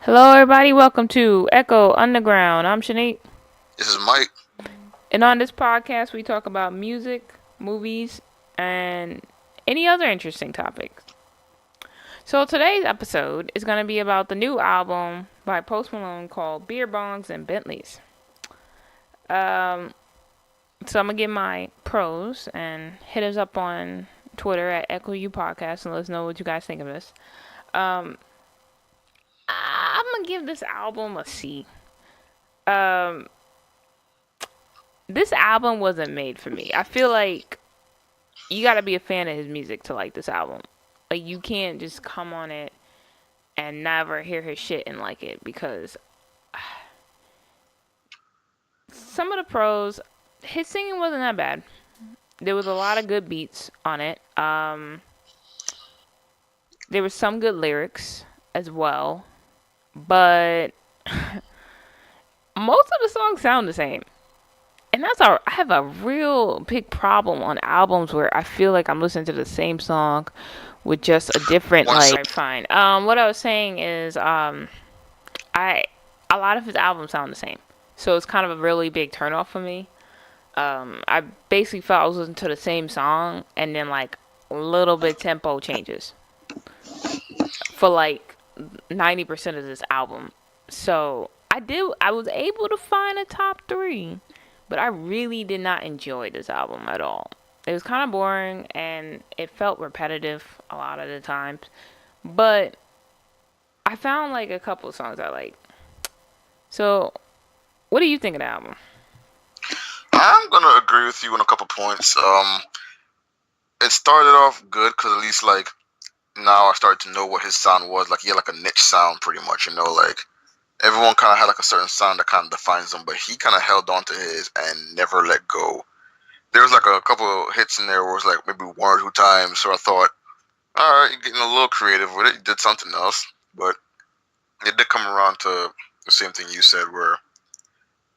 Hello, everybody. Welcome to Echo Underground. I'm Shanique. This is Mike. And on this podcast, we talk about music, movies, and any other interesting topics. So today's episode is going to be about the new album by Post Malone called Beerbongs and Bentleys. Um, so I'm going to give my pros and hit us up on Twitter at Echo U Podcast and let us know what you guys think of this. Um, I'm going to give this album a C. Um, this album wasn't made for me. I feel like you got to be a fan of his music to like this album. Like you can't just come on it and never hear his shit and like it because some of the pros, his singing wasn't that bad. There was a lot of good beats on it. There was some good lyrics as well, but most of the songs sound the same. And I have a real big problem on albums where I feel like I'm listening to the same song with just a different One sec. like fine. What I was saying is I a lot of his albums sound the same. So it's kind of a really big turnoff for me. I basically felt I was listening to the same song and then like a little bit tempo changes for like 90% of this album. So I was able to find a top 3, but I really did not enjoy this album at all. It was kind of boring and it felt repetitive a lot of the times. But I found like a couple of songs I like. So, what do you think of the album? I'm gonna agree with you on a couple points. It started off good because at least like now I started to know what his sound was. Like he had like a niche sound, pretty much. Like everyone kind of had like a certain sound that kind of defines him, but he kind of held on to his and never let go. There was like a couple of hits in there where it was like maybe one or two times, so I thought, all right, you're getting a little creative with it. You did something else, but it did come around to the same thing you said, where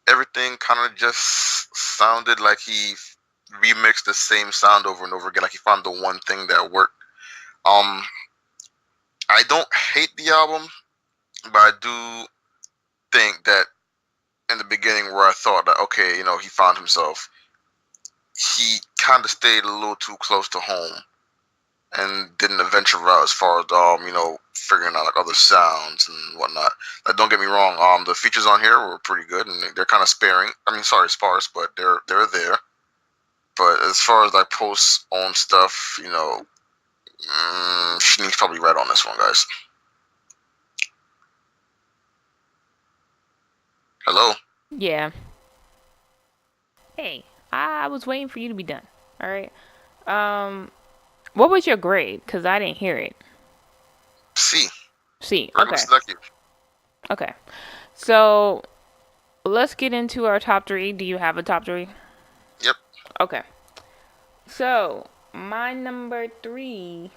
everything kind of just sounded like he remixed the same sound over and over again. Like he found the one thing that worked. Um, I don't hate the album, but I do think that in the beginning, where I thought that okay, he found himself, he kind of stayed a little too close to home and didn't venture out as far as figuring out like other sounds and whatnot. Like, don't get me wrong, the features on here were pretty good and they're kind of sparing. I mean, sorry, sparse, but they're there. But as far as like post own stuff, Shanique's probably right on this one, guys. Hello. Yeah. Hey, I was waiting for you to be done. All right. Um, what was your grade? Cause I didn't hear it. C. C. Regular Okay. selective. Okay. So let's get into our top 3. Do you have a top 3? Yep. Okay. So my number 3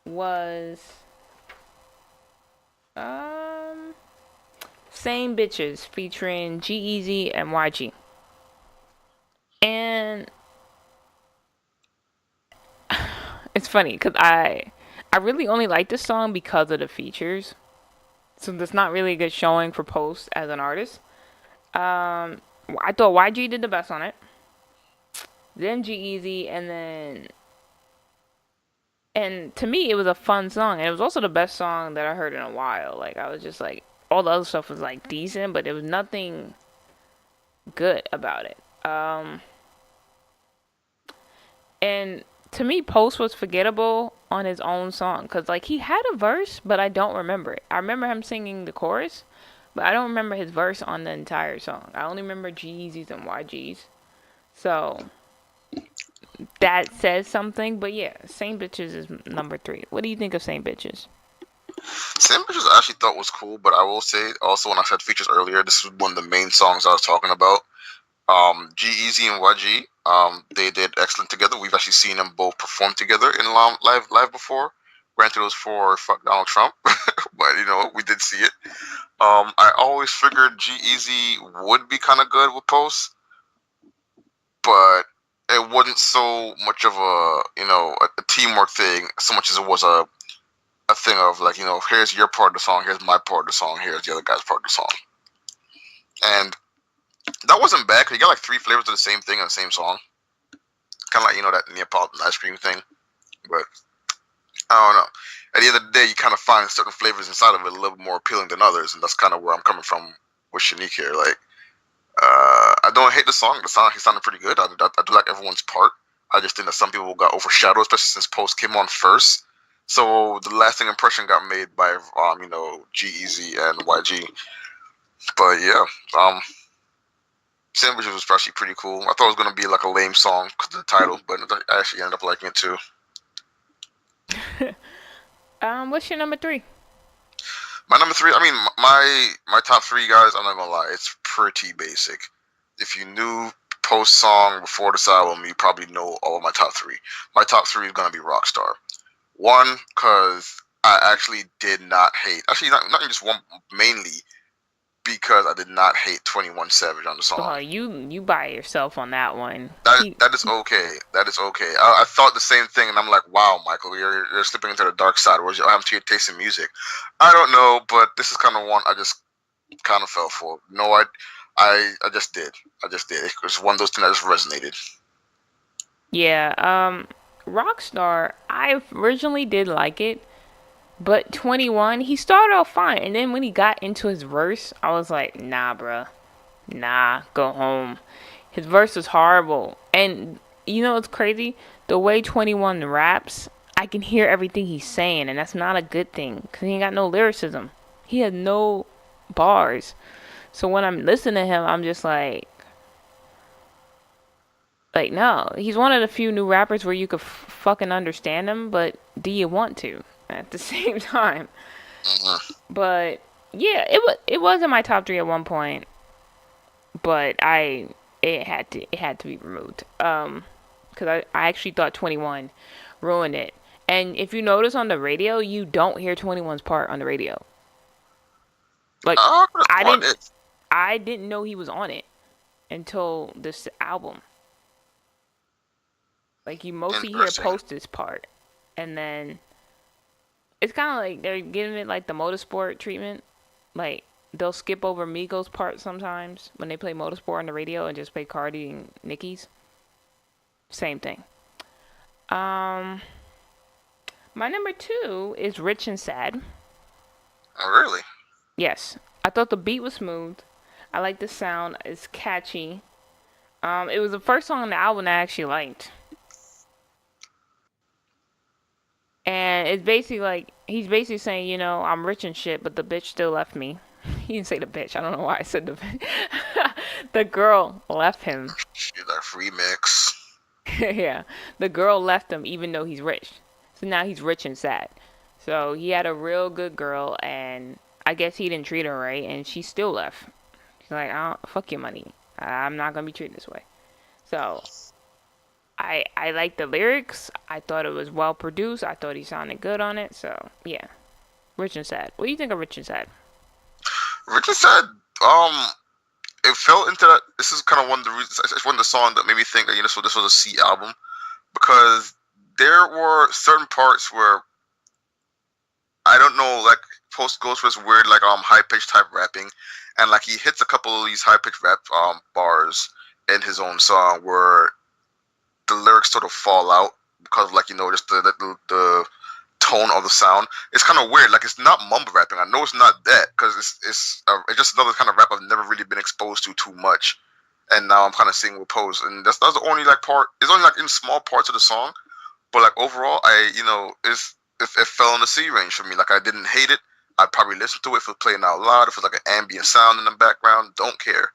was um Same Bitches featuring G-Eazy and YG. And it's funny because I really only like this song because of the features. So that's not really a good showing for Post as an artist. I thought YG did the best on it. Then G-Eazy, and to me it was a fun song, and it was also the best song that I heard in a while. Like I was just like all the other stuff was like decent, but there was nothing good about it. And to me, Post was forgettable on his own song because like he had a verse, but I don't remember it. I remember him singing the chorus, but I don't remember his verse on the entire song. I only remember G-Eazy's and YG's. So that says something. But yeah, Same Bitches is number 3. What do you think of Same Bitches? Same Bitches I actually thought was cool, but I will say also when I said features earlier, this was one of the main songs I was talking about. G-Eazy and YG, they did excellent together. We've actually seen them both perform together in live before. Granted, it was for fuck Donald Trump, but we did see it. I always figured G-Eazy would be kind of good with Post, but it wasn't so much of a teamwork thing so much as it was a a thing of like, here's your part of the song, here's my part of the song, here's the other guy's part of the song, and that wasn't bad because you got like three flavors of the same thing in the same song, kind of like that Neapolitan ice cream thing. But I don't know. At the end of the day, you kind of find certain flavors inside of it a little more appealing than others, and that's kind of where I'm coming from with Shanique here. Like, I don't hate the song. The song sounded pretty good. I do like everyone's part. I just think that some people got overshadowed, especially since Post came on first. So the lasting impression got made by G-Eazy and YG. But yeah, Sandwiches was actually pretty cool. I thought it was gonna be like a lame song because of the title, but I actually ended up liking it too. What's your number 3? My number 3, I mean, my top 3 guys, I'm not gonna lie, it's pretty basic. If you knew Post song before this album, you probably know all of my top 3. My top 3 is gonna be Rockstar. One, because I actually did not hate. Actually, not just one. Mainly because I did not hate 21 Savage on the song. Oh, you by yourself on that one. That is okay. That is okay. I thought the same thing, and I'm like, wow, Michael, you're slipping into the dark side. Where's your your taste in music? I don't know, but this is kind of one I just kind of fell for. No, I just did. I just did. It was one of those things that just resonated. Yeah, Rockstar, I originally did like it, but 21, he started off fine, and then when he got into his verse, I was like, nah, bruh. Nah, go home. His verse was horrible. And it's crazy? The way 21 raps, I can hear everything he's saying, and that's not a good thing, because he ain't got no lyricism. He had no bars. So when I'm listening to him, I'm just like, no. He's one of the few new rappers where you could fucking understand him, but do you want to at the same time? Mm-hmm. But yeah, it was in my top 3 at one point, but it had to be removed. Because I actually thought 21 ruined it. And if you notice on the radio, you don't hear 21's part on the radio. Like I didn't know he was on it until this album. Like you mostly hear Post's part, and then it's kind of like they're giving it like the motorsport treatment. Like they'll skip over Migos' part sometimes when they play motorsport on the radio and just play Cardi and Nicki's. Same thing. My number 2 is Rich and Sad. Oh, really? Yes. I thought the beat was smooth. I like the sound. It's catchy. It was the first song on the album that I actually liked. And it's basically like, he's basically saying, I'm rich and shit, but the bitch still left me. He didn't say the bitch. I don't know why I said the bitch. The girl left him. That free mix. Yeah. The girl left him even though he's rich. So now he's rich and sad. So he had a real good girl, and I guess he didn't treat her right, and she still left. She's like, fuck your money. I'm not going to be treated this way. So I like the lyrics. I thought it was well produced. I thought he sounded good on it. So yeah, Rich and Sad. What do you think of Rich and Sad? Rich and Sad, it fell into that. This is kind of one of the reasons. It's one of the songs that made me think that this was a C album, because there were certain parts where I don't know, like Post goes for this weird like high pitched type rapping, and like he hits a couple of these high pitched rap bars in his own song where the lyrics sort of fall out because of, like, just the tone of the sound. It's kind of weird. Like, it's not mumble rapping. I know it's not that because it's just another kind of rap I've never really been exposed to too much, and now I'm kind of seeing with Post, and that's the only like part. It's only like in small parts of the song, but like overall, it fell in the C range for me. Like, I didn't hate it. I'd probably listen to it if it was playing out loud, if it was like an ambient sound in the background. Don't care.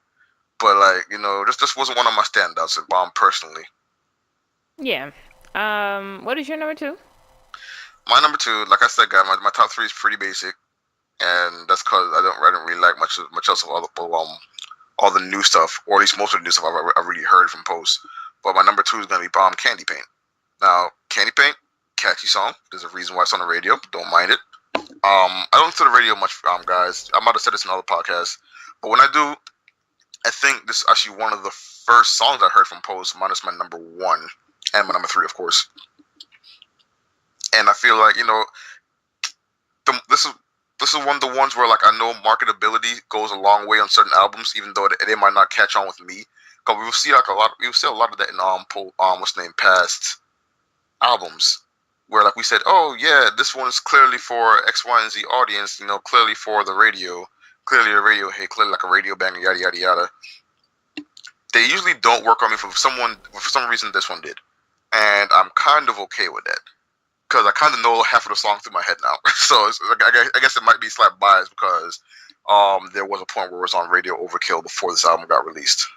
But like, this wasn't one of my standouts personally. Yeah. What is your number 2? My number 2, like I said, guys, my top 3 is pretty basic, and that's because I didn't really like much else of all the new stuff, or at least most of the new stuff I've really heard from Post. But my number 2 is gonna be Candy Paint. Now, Candy Paint, catchy song. There's a reason why it's on the radio. Don't mind it. I don't listen to the radio much, guys. I might have said this in other podcasts, but when I do, I think this is actually one of the first songs I heard from Post, minus my number 1 and my number 3, of course. And I feel like, this is one of the ones where like I know marketability goes a long way on certain albums, even though they might not catch on with me. Cause we will see a lot of that in what's the name past albums, where like we said, oh yeah, this one is clearly for X, Y, and Z audience. Clearly for the radio, clearly a radio hit, clearly like a radio banger, yada yada yada. They usually don't work on me for some reason. This one did, and I'm kind of okay with that because I kind of know half of the song through my head now. So I guess it might be slight bias because there was a point where it was on Radio Overkill before this album got released.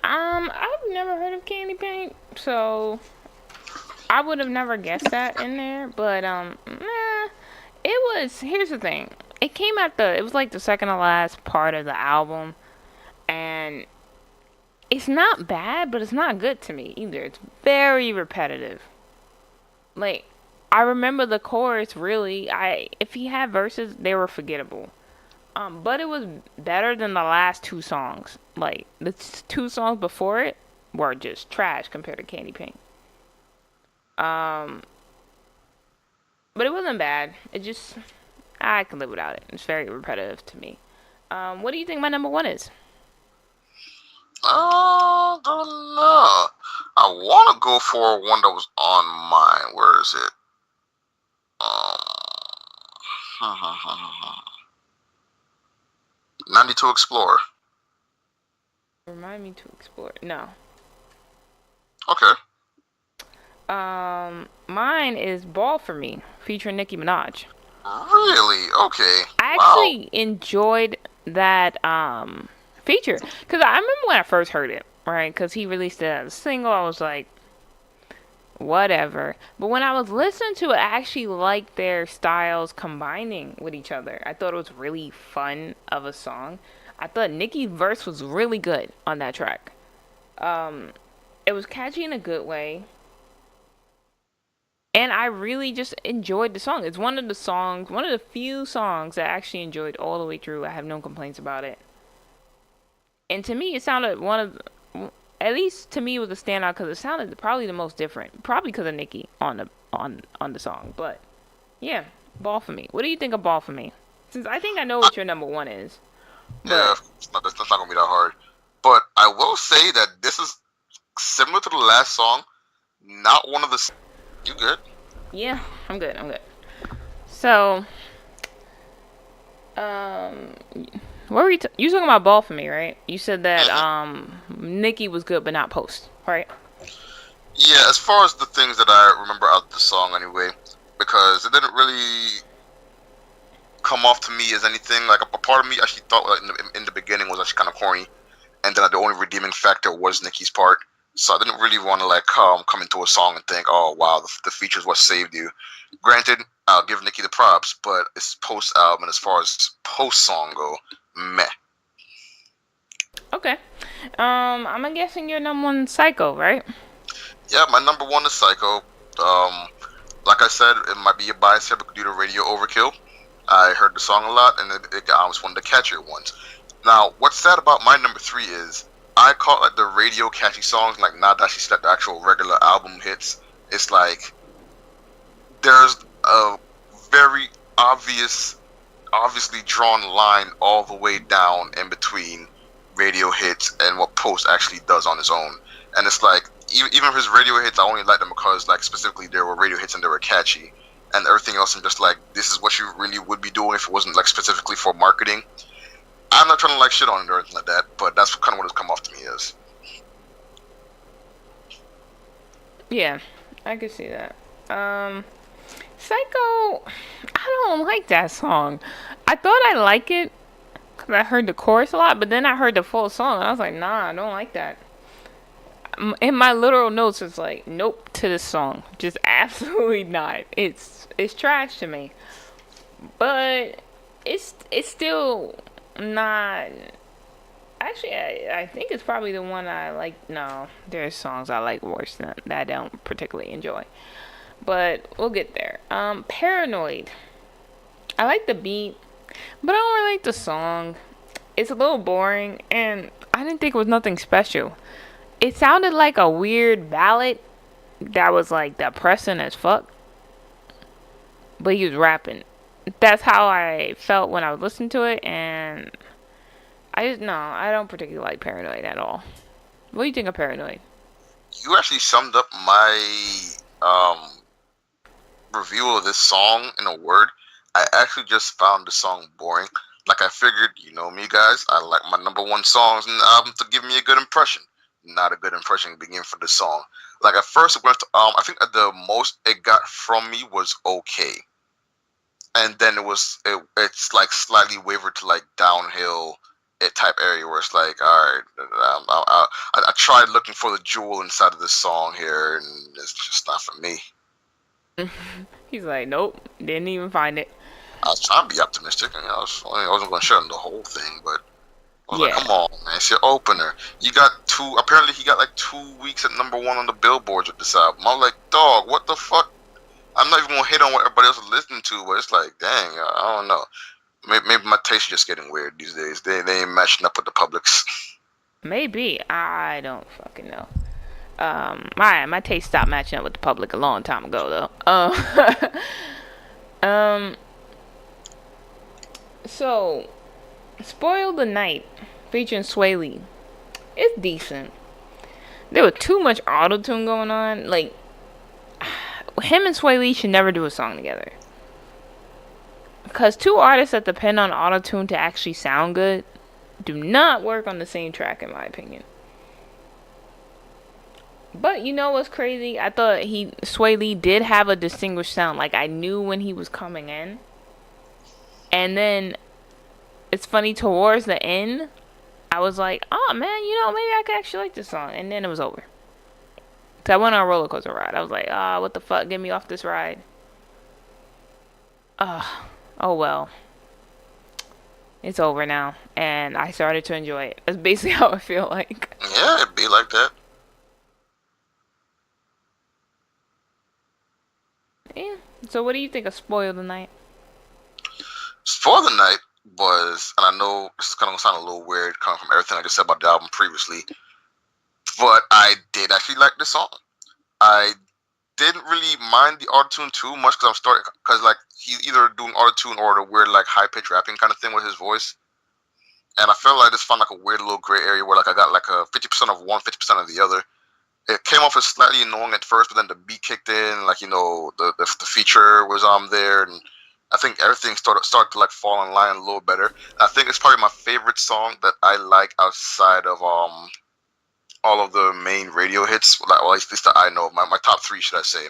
I've never heard of Candy Paint, so I would have never guessed that in there. But it was. Here's the thing. It came at it was like the second to last part of the album, and it's not bad, but it's not good to me either. It's very repetitive. Like, I remember the chorus really. If he had verses, they were forgettable. But it was better than the last two songs. Like, the two songs before it were just trash compared to Candy Paint. But it wasn't bad. I can live without it. It's very repetitive to me. What do you think my number one is? I don't know. I want to go for one that was on mine. Where is it? 92 Explorer. Remind me to explore. No. Okay. Mine is Ball for Me, featuring Nicki Minaj. Really? Okay. I actually enjoyed that feature because I remember when I first heard it, right? Because he released it as a single, I was like, whatever. But when I was listening to it, I actually liked their styles combining with each other. I thought it was really fun of a song. I thought Nicki's verse was really good on that track. It was catchy in a good way. And I really just enjoyed the song. It's one of the few songs that I actually enjoyed all the way through. I have no complaints about it. And to me, it sounded at least to me, it was a standout because it sounded probably the most different. Probably because of Nicki on the song. But yeah, Ball for Me. What do you think of Ball for Me? Since I think I know what your number one is. Yeah, that's not gonna be that hard. But I will say that this is similar to the last song. Not one of the. You good? Yeah, I'm good. So, what were you talking about Ball for Me, right? You said that Nicki was good, but not Post, right? Yeah, as far as the things that I remember out of the song, anyway, because it didn't really come off to me as anything. Like a part of me actually thought like, in the beginning was actually kind of corny, and then the only redeeming factor was Nicki's part. So I didn't really want to like come into a song and think, oh wow, the feature's what saved you. Granted, I'll give Nicki the props, but it's post album, and as far as post song go, meh. Okay. I'm guessing your number one Psycho, right? Yeah, my number one is Psycho. Like I said, it might be a bias here due to Radio Overkill. I heard the song a lot, and I was one of the catchier ones. Now, what's sad about my number three is I caught like the radio catchy songs, like not that she set the actual regular album hits. It's like there's a very obviously drawn line all the way down in between radio hits and what Post actually does on his own. And it's like even his radio hits, I only like them because like specifically there were radio hits and they were catchy. And everything else, I'm just like, this is what you really would be doing if it wasn't like specifically for marketing. I'm not trying to like shit on it or anything like that, but that's kind of what it's come off to me as. Yeah, I could see that. Psycho, I don't like that song. I thought I like it because I heard the chorus a lot, but then I heard the full song and I was like, nah, I don't like that. In my literal notes, it's like, nope to this song. Just absolutely not. It's trash to me. But it's still not. Actually, I think it's probably the one I like. No, there's songs I like worse than that I don't particularly enjoy. But we'll get there. Paranoid. I like the beat, but I don't really like the song. It's a little boring, and I didn't think it was nothing special. It sounded like a weird ballad that was like depressing as fuck. but he was rapping. That's how I felt when I was listening to it, and I just no, I don't particularly like Paranoid at all. What do you think of Paranoid? You actually summed up my review of this song in a word. I actually just found the song boring. Like I figured, you know me guys, I like my number one songs in the album to give me a good impression. Not a good impression begin for the song. Like at first it went to, I think at the most it got from me was okay. And then it's like slightly wavered to like downhill type area where it's like, all right, I tried looking for the jewel inside of this song here, and it's just not for me. He's like, nope, didn't even find it. I was trying to be optimistic, and I wasn't going to shut on the whole thing, but I was like, Yeah, come on, man, it's your opener. You got two. Apparently, he got like 2 weeks at number one on the billboards with this album. I was like, dog, what the fuck? I'm not even gonna hit on what everybody else is listening to, but it's like, dang, I don't know. Maybe my taste is just getting weird these days. They ain't matching up with the public's. maybe. I don't fucking know. My taste stopped matching up with the public a long time ago, though. Um, so Spoil the Night featuring Sway Lee. It's decent. There was too much auto tune going on. Like him and Sway Lee should never do a song together. Because two artists that depend on auto tune to actually sound good do not work on the same track, in my opinion. But you know what's crazy? I thought Sway Lee did have a distinguished sound. Like I knew when he was coming in. And then it's funny towards the end, I was like, oh man, maybe I could actually like this song. And then it was over. So I went on a roller coaster ride. I was like, what the fuck? Get me off this ride. Oh well. It's over now. And I started to enjoy it. That's basically how I feel like. Yeah, it'd be like that. Yeah. So what do you think of Spoil the Night? For the Night was, and I know this is gonna sound a little weird coming from everything I just said about the album previously, but I did actually like this song. I didn't really mind the auto tune too much because like he's either doing auto tune or the weird like high pitched rapping kind of thing with his voice, and I felt like this found like a weird little gray area where like I got like a 50% of one, 50% of the other. It came off as slightly annoying at first, but then the beat kicked in, like the feature was there, and I think everything started to like fall in line a little better. I think it's probably my favorite song that I like outside of all of the main radio hits, like, well, at least that I know, my top three, should I say.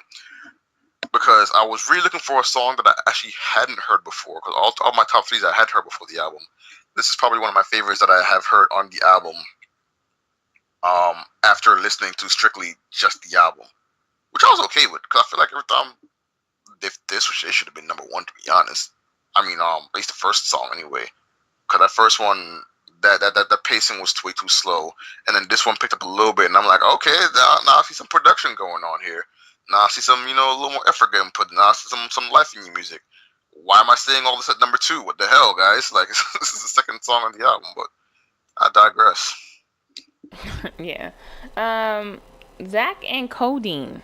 Because I was really looking for a song that I actually hadn't heard before, because all my top threes I had heard before the album. This is probably one of my favorites that I have heard on the album after listening to strictly just the album, which I was okay with, because I feel like every time it should have been number one, to be honest. I mean, at least the first song anyway, because that first one, that pacing was way too slow, and then this one picked up a little bit, and I'm like, okay, now I see some production going on here. Now I see some, a little more effort getting put. Now I see some life in your music. Why am I saying all this at number two? What the hell, guys? Like this is the second song on the album, but I digress. Yeah. Zach and Codeine.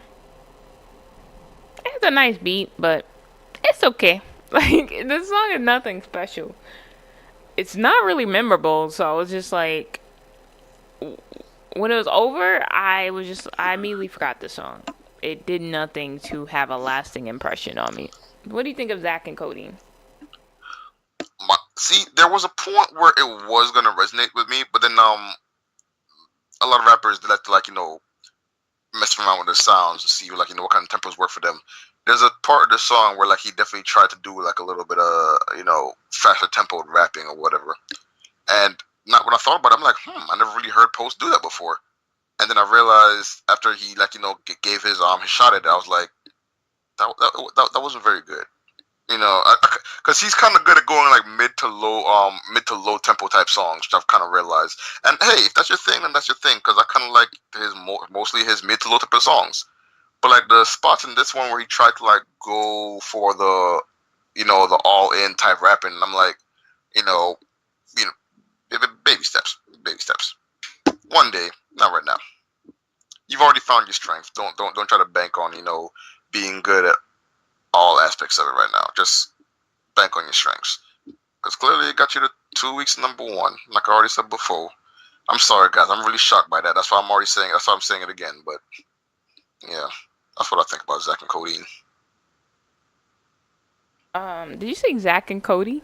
It's a nice beat, but it's okay. Like this song is nothing special. It's not really memorable, so I was just like, when it was over, I immediately forgot the song. It did nothing to have a lasting impression on me. What do you think of Zach and Codeine? See, there was a point where it was gonna resonate with me, but then a lot of rappers they like to mess around with their sounds and see what kind of tempos work for them. There's a part of the song where like he definitely tried to do like a little bit of faster tempo rapping or whatever. And not when I thought about it, I'm like, I never really heard Post do that before. And then I realized after he gave his shot at it, I was like, that wasn't very good. Because he's kind of good at going like mid to low tempo type songs, which I've kind of realized. And hey, if that's your thing, then that's your thing. Because I kind of like mostly his mid to low tempo songs. But like the spots in this one where he tried to like go for the the all in type rapping, I'm like, baby steps, baby steps. One day, not right now. You've already found your strength. Don't try to bank on being good at all aspects of it right now. Just bank on your strengths. Because clearly it got you to 2 weeks #1, like I already said before. I'm sorry, guys. I'm really shocked by that. That's why I'm already saying. That's why I'm saying it again. But yeah, that's what I think about Zach and Codeine. Did you say Zach and Cody?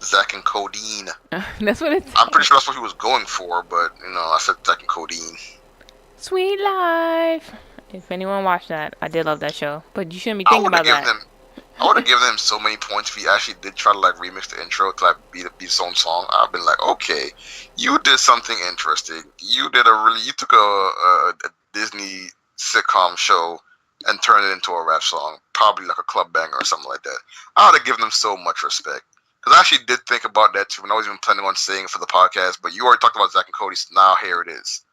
Zach and Codeine. That's what it's. I'm pretty sure that's what he was going for, but I said Zach and Codeine. Sweet Life. If anyone watched that, I did love that show. But you shouldn't be I thinking would have about given that. him. I would have given him so many points if he actually did try to like remix the intro to like be his own song. I've been like, okay, you did something interesting. You took a Disney sitcom show and turned it into a rap song, probably like a club banger or something like that. I would have given him so much respect. Because I actually did think about that too, and I was even planning on saying it for the podcast, but you already talked about Zach and Cody, so now here it is.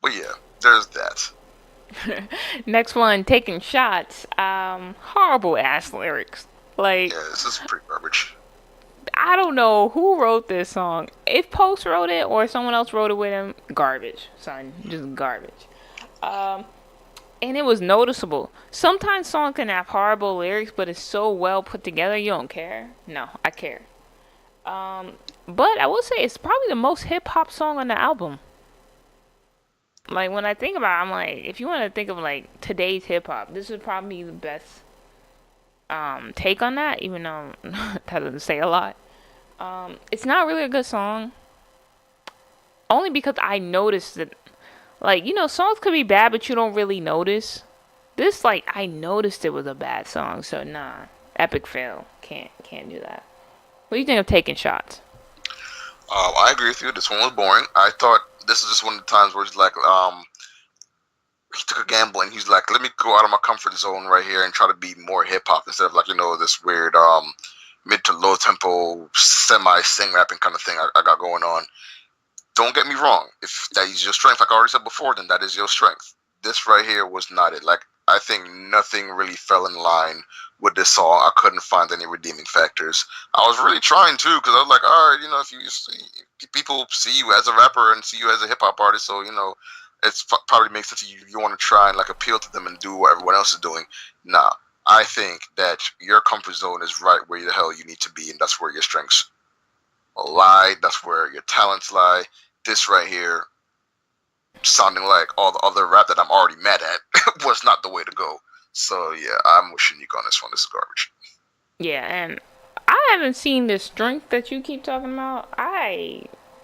But yeah, there's that. Next one, taking shots. Horrible ass lyrics. Like, Yeah, this is pretty garbage. I don't know who wrote this song. If Post wrote it or someone else wrote it with him, garbage, son. Just garbage. Um, and it was noticeable. Sometimes songs can have horrible lyrics, but it's so well put together, you don't care. No, I care. But I will say it's probably the most hip hop song on the album. Like when I think about it, I'm like, if you want to think of like today's hip hop, this is probably the best take on that. Even though that doesn't say a lot. It's not really a good song. Only because I noticed that, like, songs could be bad, but you don't really notice. This, like, I noticed it was a bad song, so nah, epic fail. Can't do that. What do you think of taking shots? I agree with you. This one was boring. I thought this is just one of the times where he's like, he took a gamble and he's like, let me go out of my comfort zone right here and try to be more hip hop instead of like this weird mid to low tempo semi sing rapping kind of thing I got going on. Don't get me wrong. If that is your strength, like I already said before, then that is your strength. This right here was not it. Like I think nothing really fell in line with this song. I couldn't find any redeeming factors. I was really trying to because I was like, all right, if you see, people see you as a rapper and see you as a hip hop artist, so it's probably makes sense you want to try and like appeal to them and do what everyone else is doing. Nah, I think that your comfort zone is right where the hell you need to be, and that's where your strengths lie. That's where your talents lie. This right here, sounding like all the other rap that I'm already mad at, was not the way to go. So yeah, I'm wishing you on this one. This is garbage. Yeah, and I haven't seen the strength that you keep talking about.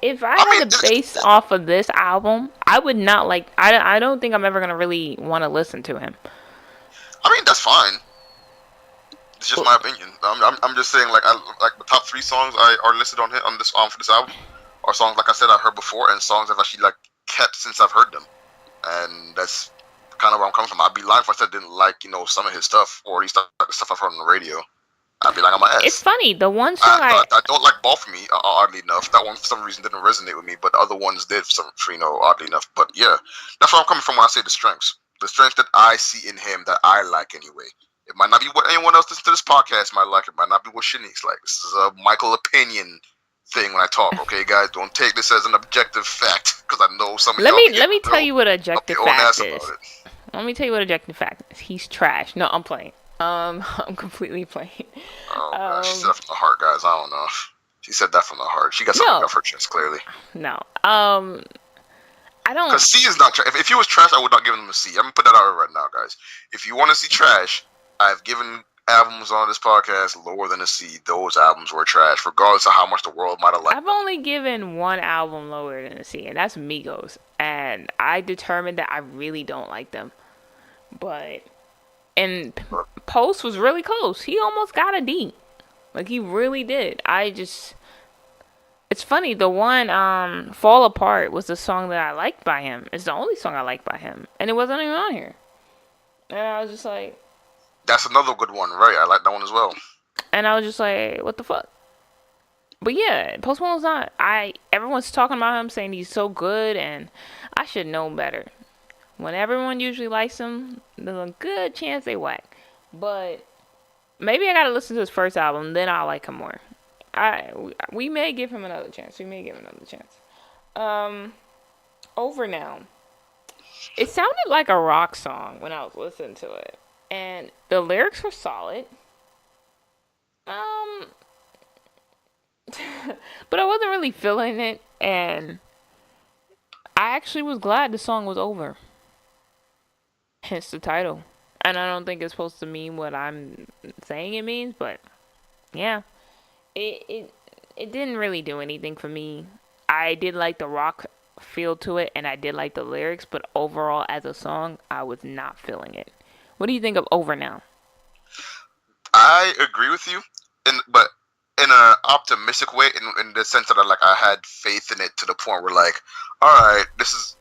If I I mean, had to base off of this album, I would not like. I don't think I'm ever gonna really want to listen to him. that's fine. It's just But my opinion. I'm just saying, like, like the top 3 songs I are listed on this for this album are songs like I said I heard before and songs I've actually like kept since I've heard them, and that's kind of where I'm coming from. I'd be lying if I said I didn't like some of his stuff or at least the stuff I've heard on the radio. I'd be lying on my it's ass. funny. The one song I don't like Ball for Me, oddly enough. That one for some reason didn't resonate with me, but the other ones did oddly enough. But yeah, that's where I'm coming from when I say the strengths. The strengths that I see in him that I like anyway. It might not be what anyone else listening to this podcast might like. It might not be what Shanique's like. This is a Michael opinion thing when I talk. Okay, guys, don't take this as an objective fact because I know some of let y'all me let me tell you what objective own fact ass is. about it. Let me tell you what objective fact is. He's trash. No, I'm playing. I'm completely playing. Oh gosh, she said that from the heart, guys. I don't know. She said that from the heart. She got something No, off her chest, clearly. no. I don't. Because C is not trash. If he was trash, I would not give him a C. I'm gonna put that out right now, guys. If you want to see trash, I've given albums on this podcast lower than a C. Those albums were trash, regardless of how much the world might have liked I've them. only given one album lower than a C, and that's Migos. And I determined that I really don't like them. But and Post was really close. He almost got a D. Like he really did. It's funny, the one Fall Apart was the song that I liked by him. It's the only song I liked by him. And it wasn't even on here. And I was just like That's another good one, right? I like that one as well. what the fuck? But yeah, Post Malone's not. Everyone's talking about him, saying he's so good, and I should know better. When everyone usually likes him, there's a good chance they whack. But maybe I gotta listen to his first album, then I'll like him more. We may give him another chance. Over Now. It sounded like a rock song when I was listening to it, and the lyrics were solid. Um, but I wasn't really feeling it, and I actually was glad the song was over. Hence the title. And I don't think it's supposed to mean what I'm saying it means, but yeah, it it it didn't really do anything for me. I did like the rock feel to it, and I did like the lyrics, but overall, as a song, I was not feeling it. What do you think of Over Now? I agree with you, but in an optimistic way, in the sense that I had faith in it to the point where like, all right, this is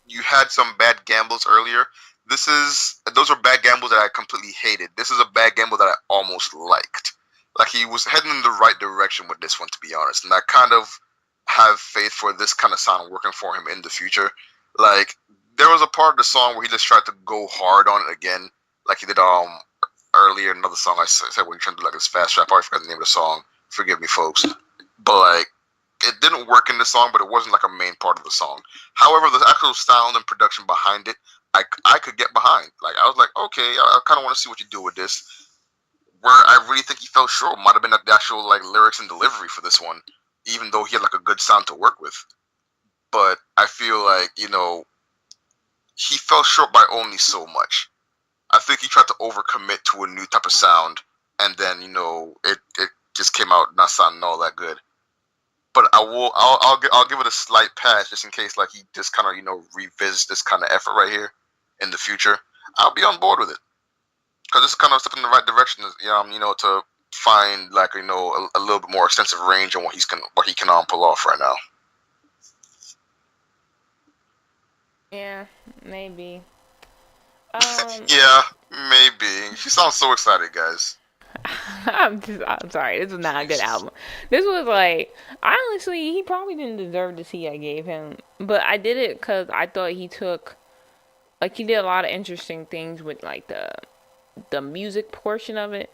you had some bad gambles earlier. Those are bad gambles that I completely hated. This is a bad gamble that I almost liked. Like he was heading in the right direction with this one, to be honest, and I kind of have faith for this kind of sound working for him in the future. Like there was a part of the song where he just tried to go hard on it again, like he did earlier another song I said when he trying to do like this fast rap. I forgot the name of the song. Forgive me, folks. But like it didn't work in the song, but it wasn't like a main part of the song. However, the actual sound and production behind it, I could get behind. Like I was like, okay, I kind of want to see what you do with this. Where I really think he fell short might have been the actual like lyrics and delivery for this one, even though he had like a good sound to work with. But I feel like he fell short by only so much. I think he tried to overcommit to a new type of sound, and then it just came out not sounding all that good. But I'll give it a slight pass just in case like he just kind of revisits this kind of effort right here in the future. I'll be on board with it because it's kind of a step in the right direction. To find like a little bit more extensive range on what he can pull off right now. Yeah, maybe. Um, Yeah, maybe. She sounds so excited, guys. I'm sorry. This was not a good album. This was like, honestly, he probably didn't deserve the C I gave him, but I did it because I thought he did a lot of interesting things with like the music portion of it,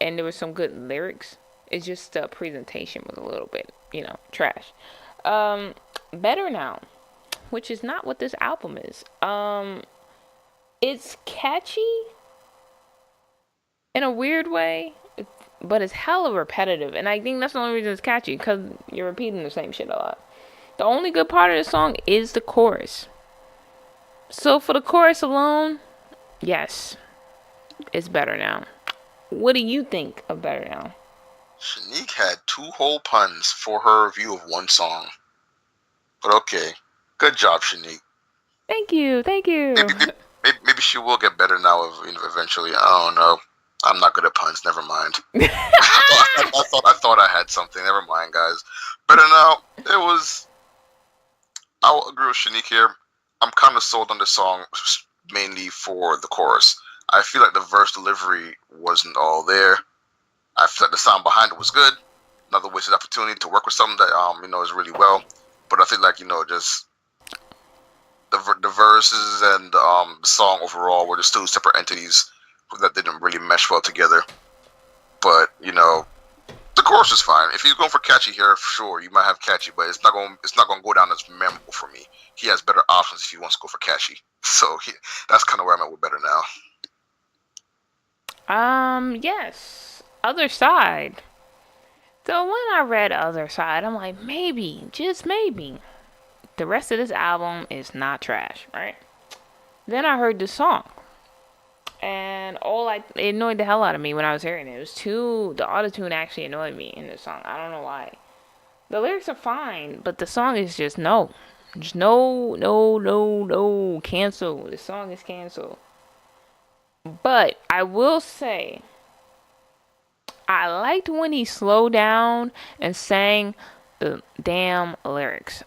and there was some good lyrics. It's just the presentation was a little bit, trash. Um, Better Now, which is not what this album is. It's catchy in a weird way, but it's hella repetitive, and I think that's the only reason it's catchy because you're repeating the same shit a lot. The only good part of the song is the chorus. So for the chorus alone, yes, it's Better Now. What do you think of Better Now? Shanique had two whole puns for her review of one song. But okay. Good job, Shanique. Thank you, thank you. Maybe, maybe she will get better now eventually. I don't know. I'm not good at puns. Never mind. I thought I had something. Never mind, guys. Better Now. I will agree with Shanique here. I'm kind of sold on this song mainly for the chorus. I feel like the verse delivery wasn't all there. I feel like the sound behind it was good. Another wasted opportunity to work with something that is really well. But I think like just the verses and the song overall were just two separate entities that didn't really mesh well together. But the chorus is fine. If he's going for catchy here, sure, you might have catchy, but it's not going to go down as memorable for me. He has better options if he wants to go for catchy. So that's kind of where I'm at with Better Now. Yes. Other Side. So when I read Other Side, I'm like, maybe, just maybe, the rest of this album is not trash, right? Then I heard the song, and it annoyed the hell out of me when I was hearing it. The autotune actually annoyed me in the song. I don't know why. The lyrics are fine, but the song is just no. Just no, no, no, no. Cancel. The song is canceled. But I will say, I liked when he slowed down and sang the damn lyrics.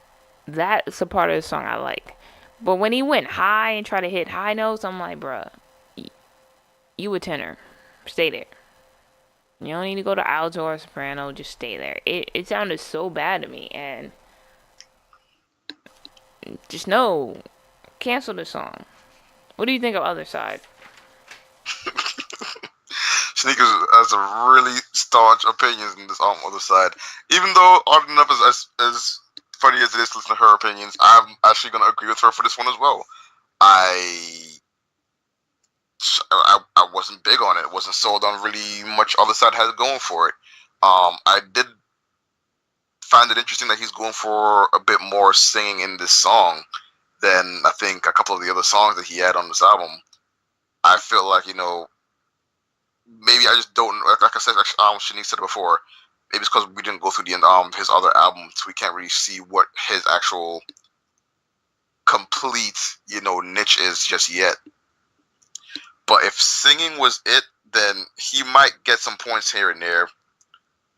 That's a part of the song I like. But when he went high and tried to hit high notes, I'm like, bruh, you a tenor. Stay there. You don't need to go to alto or soprano. Just stay there. It sounded so bad to me. And just no. Cancel the song. What do you think of Other Side? Shanique has a really staunch opinions in this other side. Even though odd enough as funny as it is to listen to her opinions, I'm actually gonna agree with her for this one as well. I I wasn't big on it. It wasn't sold on really much other side has going for it. I did find it interesting that he's going for a bit more singing in this song than I think a couple of the other songs that he had on this album. I feel like maybe I just don't like I said. Shanique said it before. Maybe it's because we didn't go through the his other albums. We can't really see what his actual complete niche is just yet. But if singing was it, then he might get some points here and there.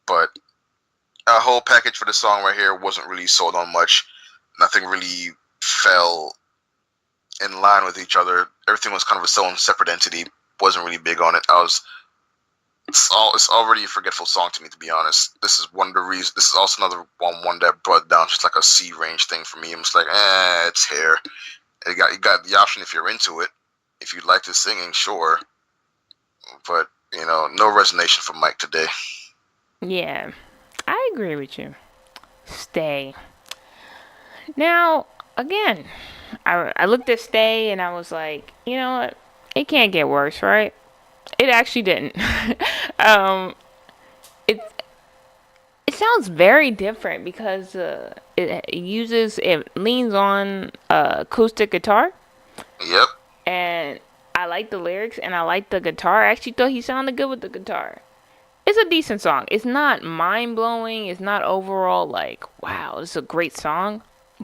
But a whole package for the song right here wasn't really sold on much. Nothing really fell in line with each other. Everything was kind of its own separate entity. Wasn't really big on it. It's already a forgetful song to me, to be honest. This is one of the reasons. This is also another one that brought down just like a C range thing for me. I'm just like, it's here. You got the option if you're into it. If you like the singing, sure. But no resonation from Mike today. Yeah, I agree with you. Stay. Now, again, I looked at Stay and I was like, you know what? It can't get worse, right? It actually didn't. um, it it sounds very different because it leans on acoustic guitar, Yep. and I like the lyrics and I like the guitar. I actually thought he sounded good with the guitar. It's a decent song. It's not mind blowing. It's not overall like wow, this is a great song.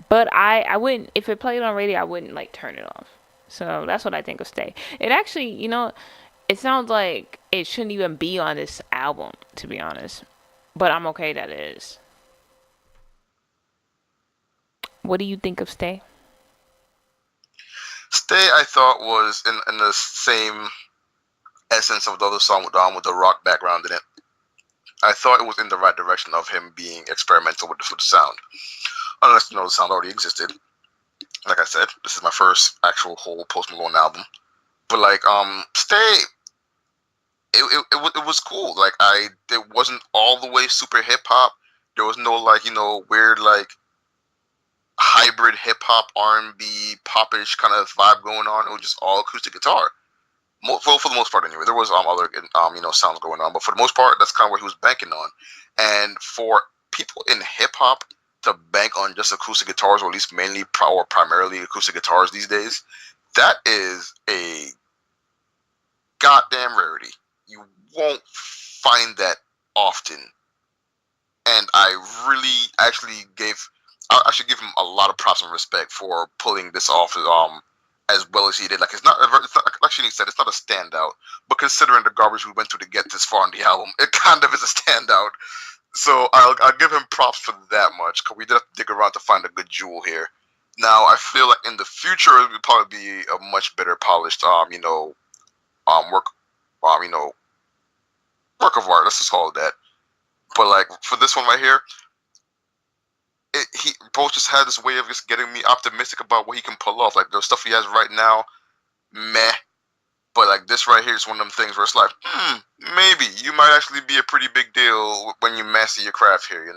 But I wouldn't if it played on radio. I wouldn't like turn it off. So that's what I think of Stay. It actually, it sounds like it shouldn't even be on this album, to be honest. But I'm okay that it is. What do you think of Stay? Stay, I thought was in the same essence of the other song with the rock background in it. I thought it was in the right direction of him being experimental with the sound. Unless the sound already existed. Like I said, this is my first actual whole Post Malone album. But like, Stay, it was cool. Like it wasn't all the way super hip hop. There was no like weird like hybrid hip hop R&B popish kind of vibe going on. It was just all acoustic guitar. Well, for the most part, anyway. There was other sounds going on, but for the most part, that's kind of what he was banking on. And for people in hip hop to bank on just acoustic guitars, or at least mainly or primarily acoustic guitars these days, that is a goddamn rarity. You won't find that often. And I should give him a lot of props and respect for pulling this off as well as he did. Like it's not like Shani said, it's not a standout, but considering the garbage we went through to get this far on the album, it kind of is a standout. So I'll give him props for that much, because we did have to dig around to find a good jewel here. Now I feel like in the future it would probably be a much better polished work work of art. Let's just call it that. But like for this one right here, he both just had this way of just getting me optimistic about what he can pull off. Like the stuff he has right now, meh. But like this right here is one of them things where it's like, maybe you might actually be a pretty big deal when you master your craft here,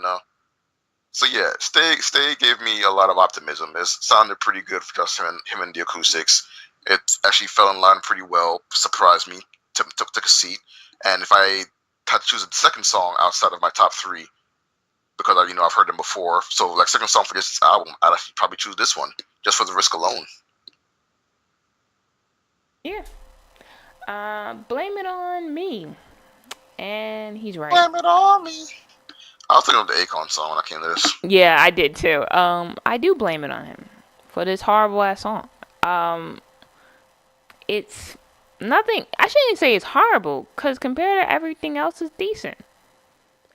So yeah, Stay gave me a lot of optimism. It sounded pretty good for just him and the acoustics. It actually fell in line pretty well. Surprised me. Took a seat. And if I had to choose a second song outside of my top three, because I've heard them before, so like second song for this album, I'd actually probably choose this one just for the risk alone. Yeah. Blame it on me. And he's right. Blame it on me. I was thinking of the Akon song when I came to this. Yeah, I did too. I do blame it on him for this horrible ass song. It's nothing. I shouldn't say it's horrible, because compared to everything else, it's decent.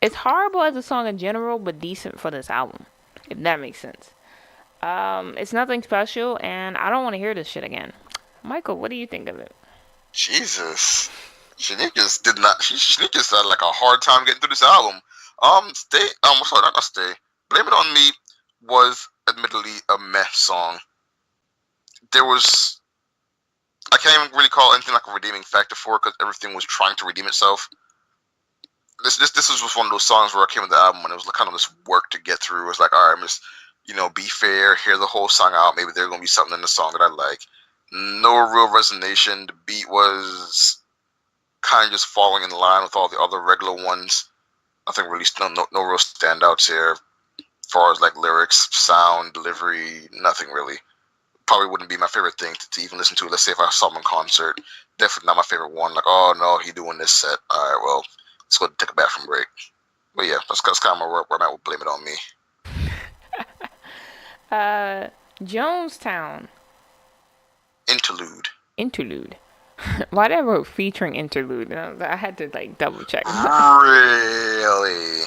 It's horrible as a song in general, but decent for this album, if that makes sense. It's nothing special, and I don't want to hear this shit again. Michael, what do you think of it? Jesus. Shanique just did not. Shanique just had like a hard time getting through this album. Sorry, not Stay. Blame It On Me was admittedly a meh song. I can't even really call anything like a redeeming factor for it, because everything was trying to redeem itself. This was just one of those songs where I came with the album and it was kind of this work to get through. It was like, all right, I'm just, be fair, hear the whole song out. Maybe there's gonna be something in the song that I like. No real resonation. The beat was kind of just falling in line with all the other regular ones. Nothing really, no real standouts here. As far as like lyrics, sound, delivery, nothing really. Probably wouldn't be my favorite thing to even listen to. Let's say if I saw him in concert, definitely not my favorite one. Like, oh no, he doing this set. All right, well, let's go take a bathroom break. But yeah, that's kind of where I'm at. Will blame it on me. Uh, Jonestown Interlude. interlude. Why did I wrote featuring interlude? I had to like double check. Really?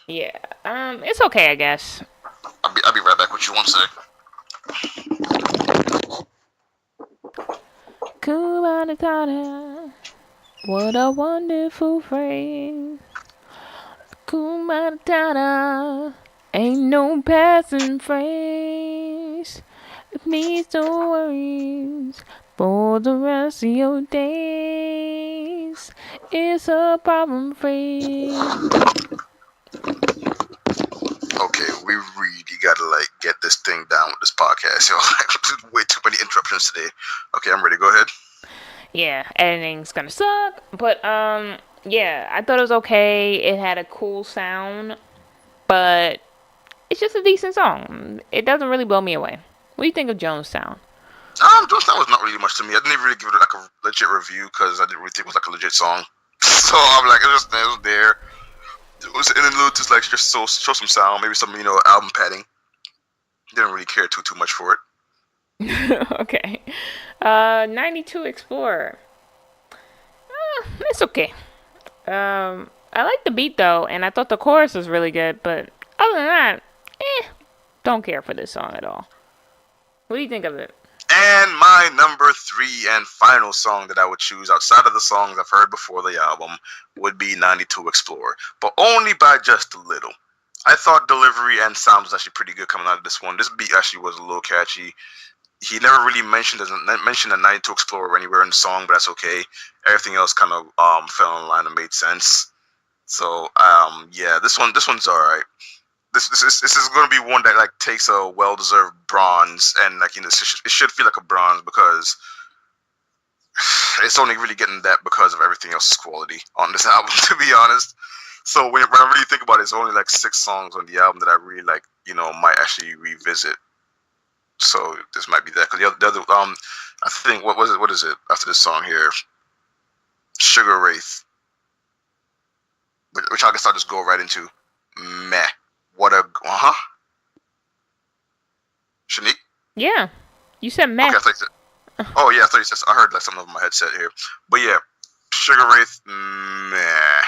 Yeah. It's okay, I guess. I'll be right back with you. One sec. Kumatata. What a wonderful phrase. Kumatata. Ain't no passing phrase. It needs no worries for the rest of your days. It's a problem phrase. Okay, we really gotta like get this thing down with this podcast, yo. Like, way too many interruptions today. Okay, I'm ready. Go ahead. Yeah, editing's gonna suck, but yeah, I thought it was okay. It had a cool sound, but it's just a decent song. It doesn't really blow me away. What do you think of Jonestown? Jonestown was not really much to me. I didn't even really give it like a legit review because I didn't really think it was like a legit song. So I'm like, it was there. It was in the to like just show some sound, maybe some album padding. Didn't really care too much for it. Okay. 92 Explorer. It's okay. I like the beat though, and I thought the chorus was really good, but other than that, don't care for this song at all. What do you think of it? And my number 3 and final song that I would choose outside of the songs I've heard before the album would be 92 Explorer, but only by just a little. I thought delivery and sound was actually pretty good coming out of this one. This beat actually was a little catchy. He never really mentioned the 92 Explorer anywhere in the song, but that's okay. Everything else kind of fell in line and made sense. So yeah, this one's all right. This is going to be one that like takes a well-deserved bronze, and like it should feel like a bronze because it's only really getting that because of everything else's quality on this album, to be honest. So when I really think about it, it's only like 6 songs on the album that I really like, might actually revisit. So this might be that because the other I think what is it after this song here, Sugar Wraith, which I guess I'll just go right into. Meh. What a Shanique? Yeah, you said meh. Okay, oh yeah, I thought you said. I heard like something over my headset here, but yeah, Sugar Wraith. Meh.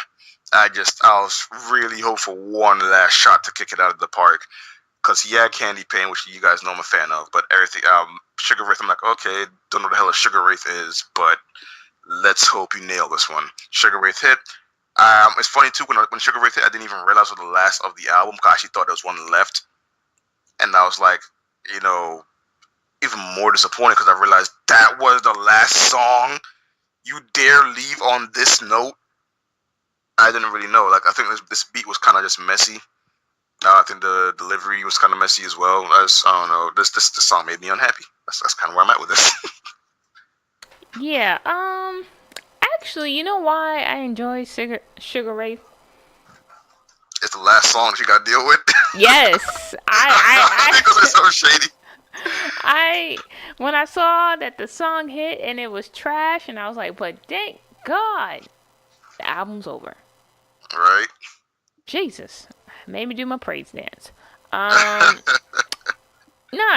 I was really hoping for one last shot to kick it out of the park. Cause he had Candy Pain, which you guys know I'm a fan of, but everything Sugar Wraith, I'm like, okay, don't know what the hell a Sugar Wraith is, but let's hope you nail this one. Sugar Wraith hit. It's funny too when Sugar Wraith hit, I didn't even realize it was the last of the album. Cause I actually thought there was one left, and I was like, even more disappointed because I realized that was the last song. You dare leave on this note? I didn't really know. Like I think this beat was kind of just messy. I think the delivery was kind of messy as well. I don't know. This song made me unhappy. That's kind of where I'm at with this. Yeah. Actually, you know why I enjoy Sugar Wraith? It's the last song that you got to deal with. Yes, Because it's so shady. When I saw that the song hit and it was trash, and I was like, but thank God, the album's over. Right. Jesus, made me do my praise dance. Nah,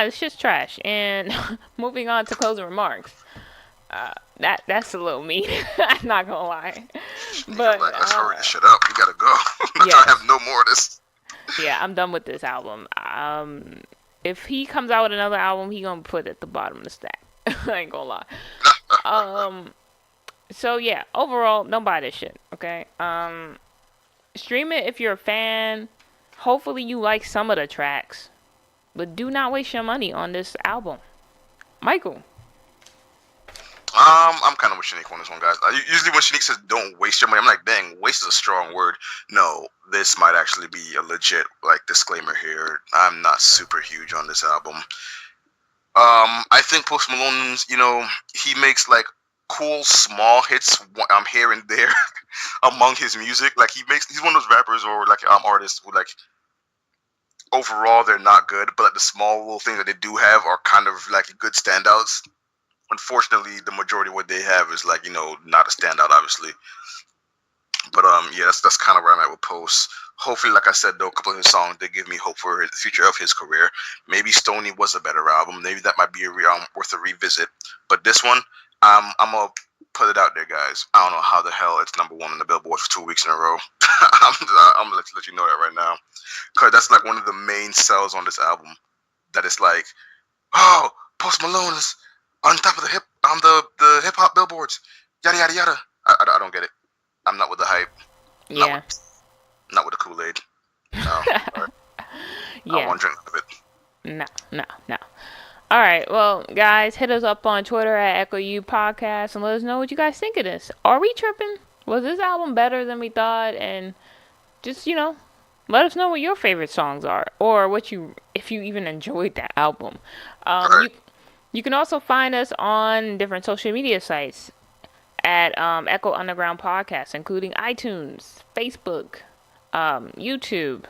it's just trash. And moving on to closing remarks. That's a little mean. I'm not gonna lie. But like, let's hurry this shit up. We gotta go. Yes. I have no more of this. Yeah, I'm done with this album. If he comes out with another album, he gonna put it at the bottom of the stack. I ain't gonna lie. So yeah, overall, don't buy this shit. Okay. Stream it if you're a fan. Hopefully you like some of the tracks, but do not waste your money on this album. Michael. I'm kind of with Shanique on this one, guys. Usually when Shanique says don't waste your money, I'm like, dang, waste is a strong word. No, this might actually be a legit like disclaimer here. I'm not super huge on this album. I think Post Malone's, he makes like cool small hits here and there among his music. Like he's one of those rappers or like artists who like overall they're not good, but like the small little things that they do have are kind of like good standouts. Unfortunately, the majority of what they have is like not a standout, obviously. But yeah, that's kind of where I'm at with Post. Hopefully, like I said, though, a couple of his songs they give me hope for the future of his career. Maybe Stoney was a better album. Maybe that might be worth a revisit. But this one, I'm gonna put it out there, guys. I don't know how the hell it's number one on the Billboard for 2 weeks in a row. I'm gonna let you know that right now, cause that's like one of the main sells on this album. That it's like, oh, Post Malone is on top of the hip hop billboards. Yada yada yada. I don't get it. I'm not with the hype. Not Yeah. with not with the Kool-Aid. No. Right. I don't Yeah. want to drink of it. No, no, no. All right, well, guys, hit us up on Twitter at Echo U Podcast and let us know what you guys think of this. Are we tripping? Was this album better than we thought? And just let us know what your favorite songs are, or if you even enjoyed that album. Right. You can also find us on different social media sites at Echo Underground Podcast, including iTunes, Facebook, YouTube,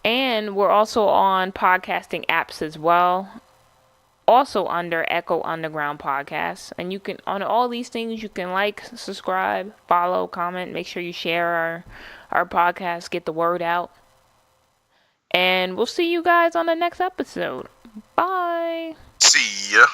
and we're also on podcasting apps as well. Also under Echo Underground Podcast. And you can, on all these things, you can like, subscribe, follow, comment, make sure you share our podcast, get the word out. And we'll see you guys on the next episode. Bye. See ya.